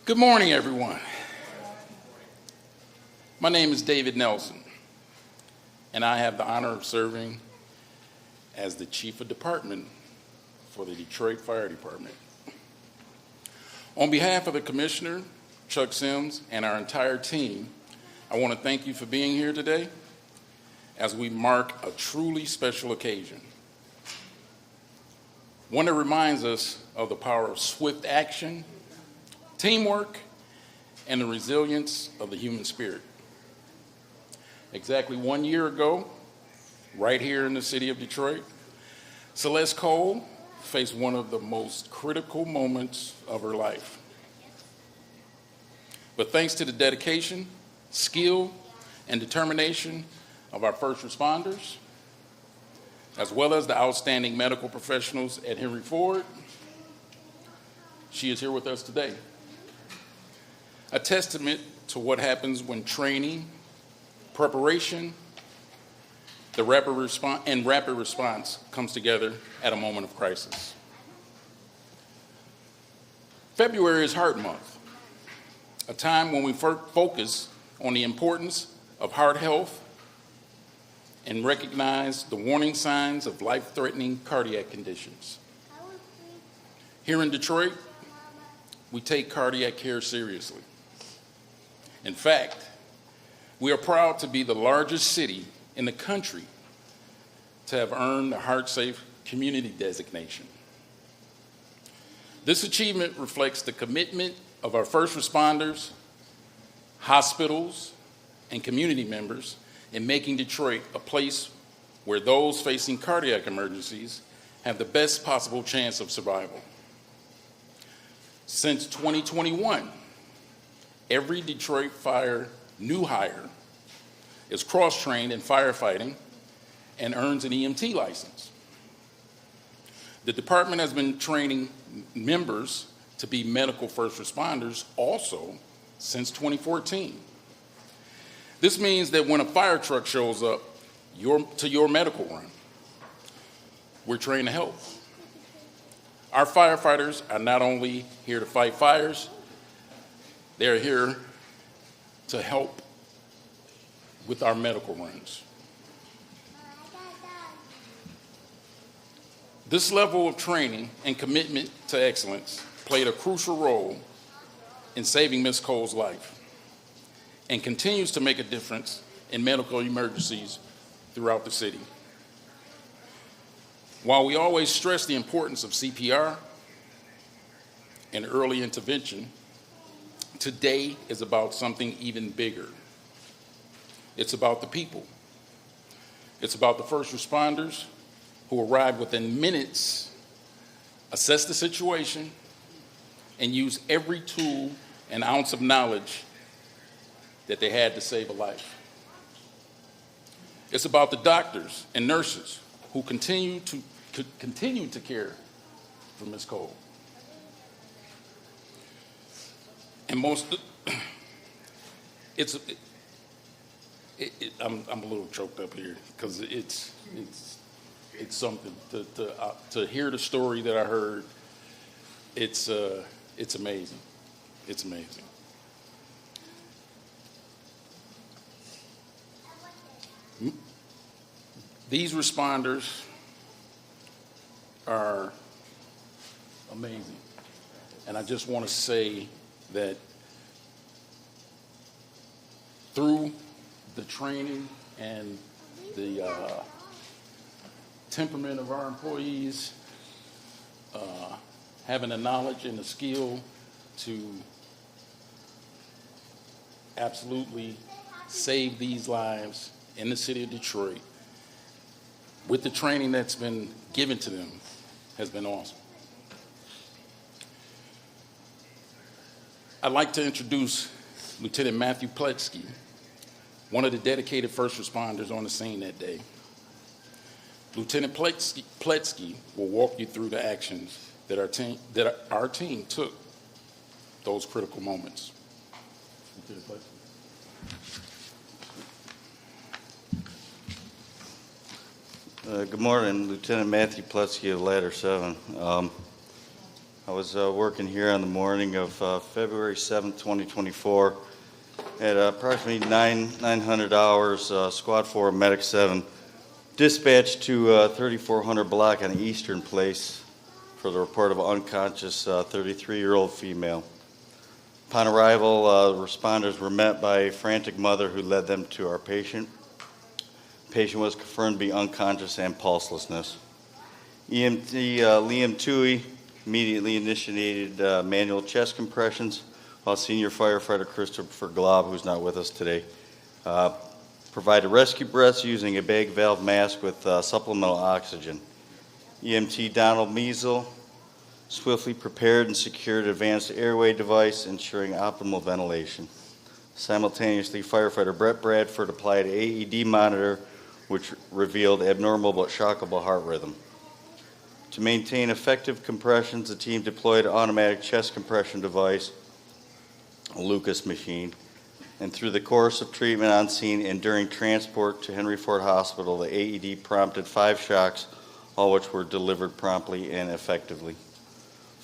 Good morning, everyone. My name is David Nelson, and I have the honor of serving as the Chief of Department for the Detroit Fire Department. On behalf of the Commissioner, Chuck Sims, and our entire team, I want to thank you for being here today as we mark a truly special occasion. One that reminds us of the power of swift action, teamwork, and the resilience of the human spirit. Exactly 1 year ago, right here in the city of Detroit, Celest faced one of the most critical moments of her life. But thanks to the dedication, skill, and determination of our first responders, as well as the outstanding medical professionals at Henry Ford, she is here with us today. A testament to what happens when training, preparation, rapid response comes together at a moment of crisis. February is Heart Month, a time when we focus on the importance of heart health and recognize the warning signs of life-threatening cardiac conditions. Here in Detroit, we take cardiac care seriously. In fact, we are proud to be the largest city in the country to have earned the Heart Safe Community designation. This achievement reflects the commitment of our first responders, hospitals, and community members in making Detroit a place where those facing cardiac emergencies have the best possible chance of survival. Since 2021, every Detroit Fire new hire is cross-trained in firefighting and earns an EMT license. The department has been training members to be medical first responders also since 2014. This means that when a fire truck shows up to your medical run, we're trained to help. Our firefighters are not only here to fight fires, they're here to help with our medical runs. This level of training and commitment to excellence played a crucial role in saving Ms. Cole's life and continues to make a difference in medical emergencies throughout the city. While we always stress the importance of CPR and early intervention, today is about something even bigger. It's about the people. It's about the first responders who arrive within minutes, assess the situation, and use every tool and ounce of knowledge that they had to save a life. It's about the doctors and nurses who continue to care for Ms. Cole. And I'm a little choked up here because it's something to hear the story that I heard. It's amazing. It's amazing. These responders are amazing, and I just want to say that through the training and the temperament of our employees, having the knowledge and the skill to absolutely save these lives in the city of Detroit, with the training that's been given to them, has been awesome. I'd like to introduce Lieutenant Matthew Pletsky, one of the dedicated first responders on the scene that day. Lieutenant Pletsky will walk you through the actions that our team took those critical moments. Lieutenant Pletsky. Good morning, Lieutenant Matthew Pletsky of Ladder 7. I was working here on the morning of February 7th, 2024. At approximately 900 hours, Squad 4 Medic 7 dispatched to 3400 block on Eastern Place for the report of an unconscious 33-year-old female. Upon arrival, responders were met by a frantic mother who led them to our patient. The patient was confirmed to be unconscious and pulselessness. EMT Liam Toohey immediately initiated manual chest compressions, while senior firefighter Christopher Glob, who's not with us today, provided rescue breaths using a bag valve mask with supplemental oxygen. EMT Donald Measle swiftly prepared and secured an advanced airway device, ensuring optimal ventilation. Simultaneously, firefighter Brett Bradford applied an AED monitor, which revealed abnormal but shockable heart rhythm. To maintain effective compressions, the team deployed an automatic chest compression device, a Lucas machine, and through the course of treatment on scene and during transport to Henry Ford Hospital, the AED prompted 5 shocks, all which were delivered promptly and effectively.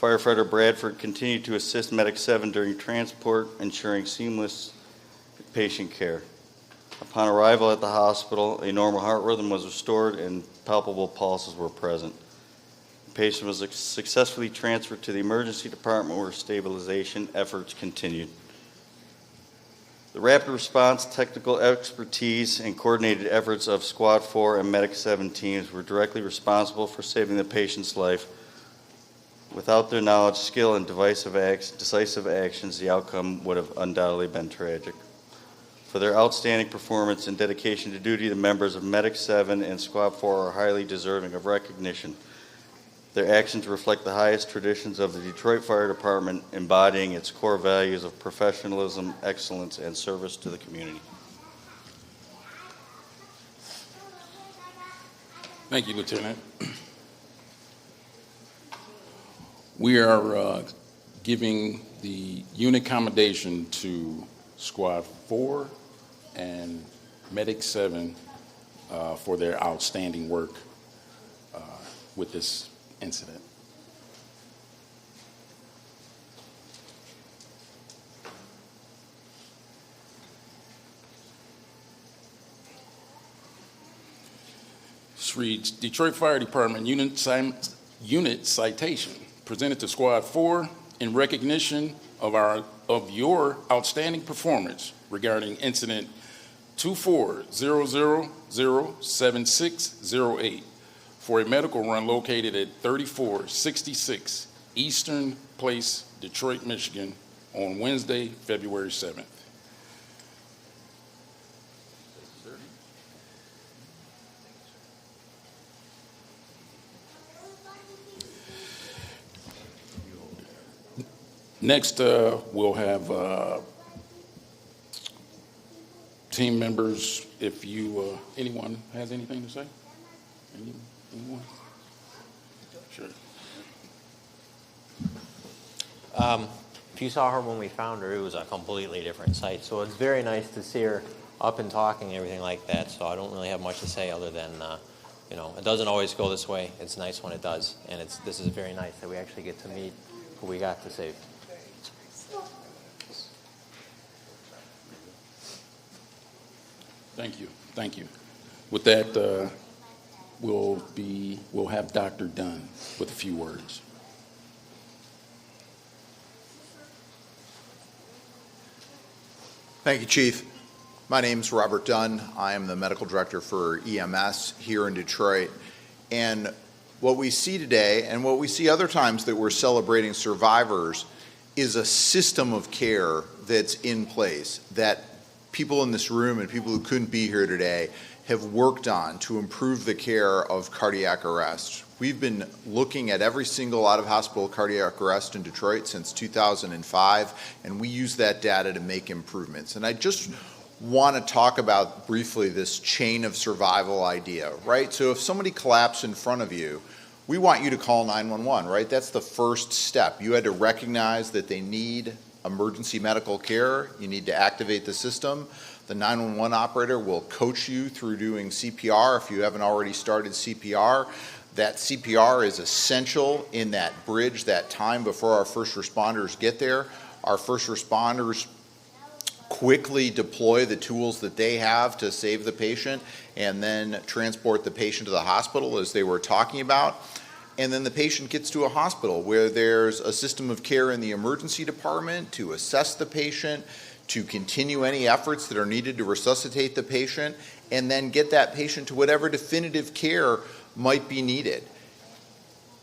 Firefighter Bradford continued to assist Medic 7 during transport, ensuring seamless patient care. Upon arrival at the hospital, a normal heart rhythm was restored and palpable pulses were present. The patient was successfully transferred to the emergency department where stabilization efforts continued. The rapid response, technical expertise, and coordinated efforts of Squad 4 and Medic 7 teams were directly responsible for saving the patient's life. Without their knowledge, skill, and decisive actions, the outcome would have undoubtedly been tragic. For their outstanding performance and dedication to duty, the members of Medic 7 and Squad 4 are highly deserving of recognition. Their actions reflect the highest traditions of the Detroit Fire Department, embodying its core values of professionalism, excellence, and service to the community. Thank you, Lieutenant. We are giving the unit commendation to Squad 4 and Medic 7 for their outstanding work with this incident. This reads, Detroit Fire Department unit citation presented to Squad 4 in recognition of your outstanding performance regarding incident 24007608 for a medical run located at 3466 Eastern Place, Detroit, Michigan, on Wednesday, February 7th. Next, we'll have team members. If you, anyone has anything to say? Anyone? Sure. If you saw her when we found her, it was a completely different sight. So it's very nice to see her up and talking and everything like that. So I don't really have much to say other than, it doesn't always go this way. It's nice when it does. And this is very nice that we actually get to meet who we got to save. Thank you. Thank you. With that, we'll have Dr. Dunn with a few words. Thank you, Chief. My name's Robert Dunn. I am the medical director for EMS here in Detroit. And what we see today, and what we see other times that we're celebrating survivors, is a system of care that's in place that people in this room and people who couldn't be here today have worked on to improve the care of cardiac arrest. We've been looking at every single out-of-hospital cardiac arrest in Detroit since 2005, and we use that data to make improvements. And I just want to talk about briefly this chain of survival idea, right? So if somebody collapsed in front of you, we want you to call 911, right? That's the first step. You had to recognize that they need emergency medical care. You need to activate the system. The 911 operator will coach you through doing CPR if you haven't already started CPR. that CPR is essential in that bridge, that time before our first responders get there. Our first responders quickly deploy the tools that they have to save the patient and then transport the patient to the hospital, as they were talking about. And then the patient gets to a hospital where there's a system of care in the emergency department to assess the patient, to continue any efforts that are needed to resuscitate the patient, and then get that patient to whatever definitive care might be needed.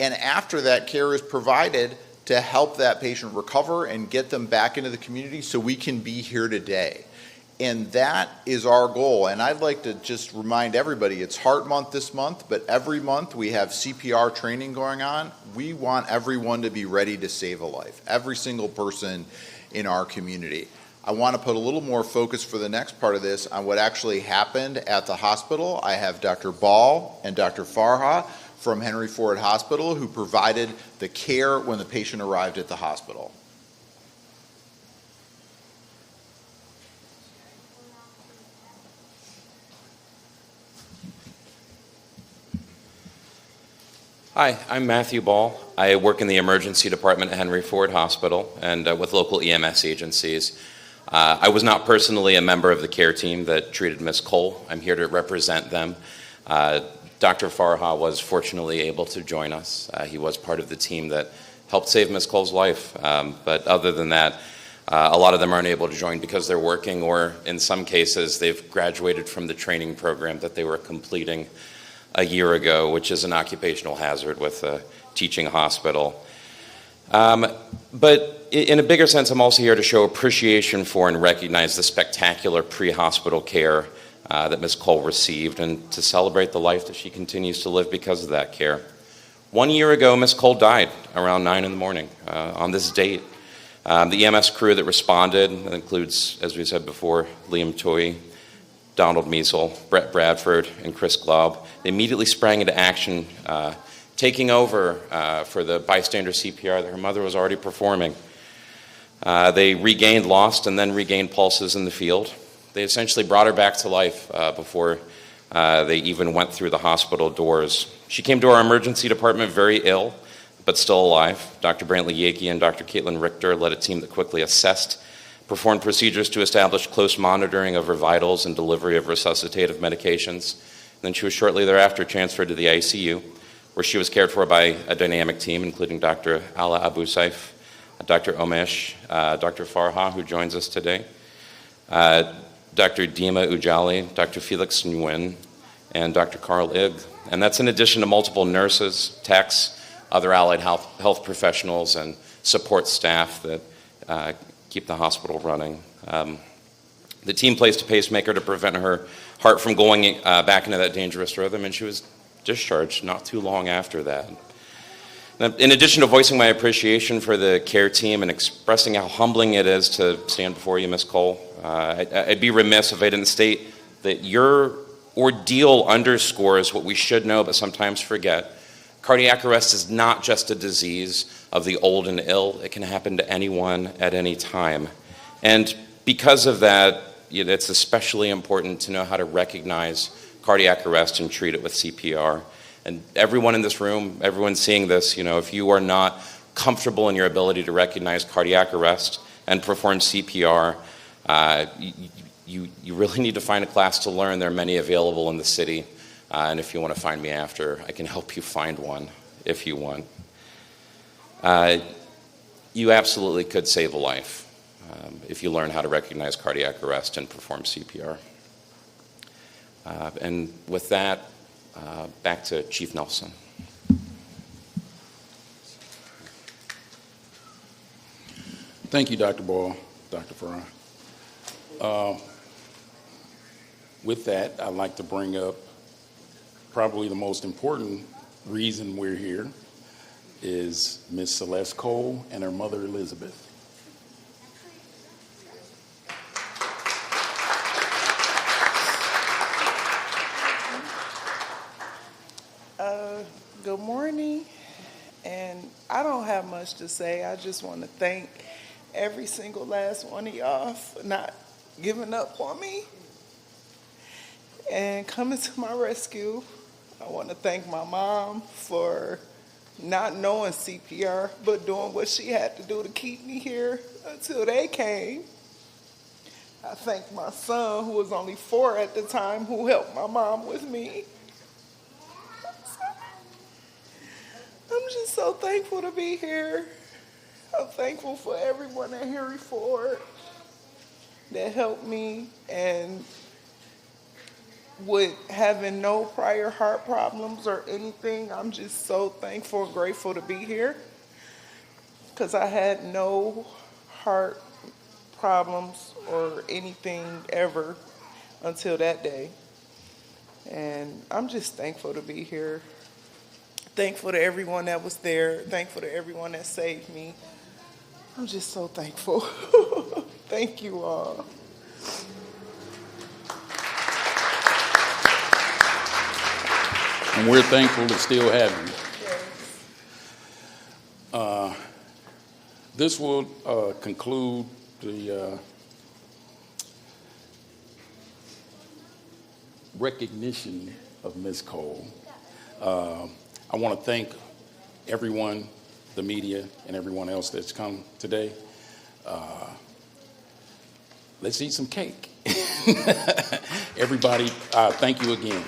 And after that care is provided, to help that patient recover and get them back into the community so we can be here today. And that is our goal. And I'd like to just remind everybody, it's Heart Month this month, but every month we have CPR training going on. We want everyone to be ready to save a life, every single person in our community. I want to put a little more focus for the next part of this on what actually happened at the hospital. I have Dr. Ball and Dr. Farha from Henry Ford Hospital who provided the care when the patient arrived at the hospital. Hi, I'm Matthew Ball. I work in the emergency department at Henry Ford Hospital and with local EMS agencies. I was not personally a member of the care team that treated Ms. Cole. I'm here to represent them. Dr. Farha was fortunately able to join us. He was part of the team that helped save Ms. Cole's life. But other than that, a lot of them aren't able to join because they're working, or in some cases, they've graduated from the training program that they were completing a year ago, which is an occupational hazard with a teaching hospital. But in a bigger sense, I'm also here to show appreciation for and recognize the spectacular pre-hospital care that Ms. Cole received, and to celebrate the life that she continues to live because of that care. 1 year ago, Ms. Cole died around 9 in the morning on this date. The EMS crew that responded, that includes, as we said before, Liam Toy, Donald Measle, Brett Bradford, and Chris Glaub, they immediately sprang into action, taking over for the bystander CPR that her mother was already performing. They regained lost and then regained pulses in the field. They essentially brought her back to life before they even went through the hospital doors. She came to our emergency department very ill, but still alive. Dr. Brantley Yakey and Dr. Caitlin Richter led a team that quickly assessed, performed procedures to establish close monitoring of her vitals and delivery of resuscitative medications. And then she was shortly thereafter transferred to the ICU, where she was cared for by a dynamic team, including Dr. Ala Abu Saif, Dr. Omesh, Dr. Farha, who joins us today, Dr. Dima Ujali, Dr. Felix Nguyen, and Dr. Carl Ig. And that's in addition to multiple nurses, techs, other allied health professionals, and support staff that keep the hospital running. The team placed a pacemaker to prevent her heart from going back into that dangerous rhythm, and she was discharged not too long after that. Now, in addition to voicing my appreciation for the care team and expressing how humbling it is to stand before you, Ms. Cole, I'd be remiss if I didn't state that your ordeal underscores what we should know but sometimes forget. Cardiac arrest is not just a disease of the old and ill. It can happen to anyone at any time. And because of that, it's especially important to know how to recognize cardiac arrest and treat it with CPR. And everyone in this room, everyone seeing this, if you are not comfortable in your ability to recognize cardiac arrest and perform CPR, you really need to find a class to learn. There are many available in the city. And if you want to find me after, I can help you find one if you want. You absolutely could save a life if you learn how to recognize cardiac arrest and perform CPR. And with that, back to Chief Nelson. Thank you, Dr. Ball, Dr. Farhan. With that, I'd like to bring up probably the most important reason we're here is Miss Celeste Cole and her mother, Elizabeth. Good morning, and I don't have much to say. I just want to thank every single last one of y'all for not giving up on me and coming to my rescue. I want to thank my mom for not knowing CPR, but doing what she had to do to keep me here until they came. I thank my son, who was only 4 at the time, who helped my mom with me. I'm just so thankful to be here. I'm thankful for everyone at Henry Ford that helped me, and with having no prior heart problems or anything, I'm just so thankful and grateful to be here, because I had no heart problems or anything ever until that day. And I'm just thankful to be here. Thankful to everyone that was there. Thankful to everyone that saved me. I'm just so thankful. Thank you all. And we're thankful to still have you. This will conclude the recognition of Ms. Cole. I want to thank everyone, the media, and everyone else that's come today. Let's eat some cake. Everybody, thank you again.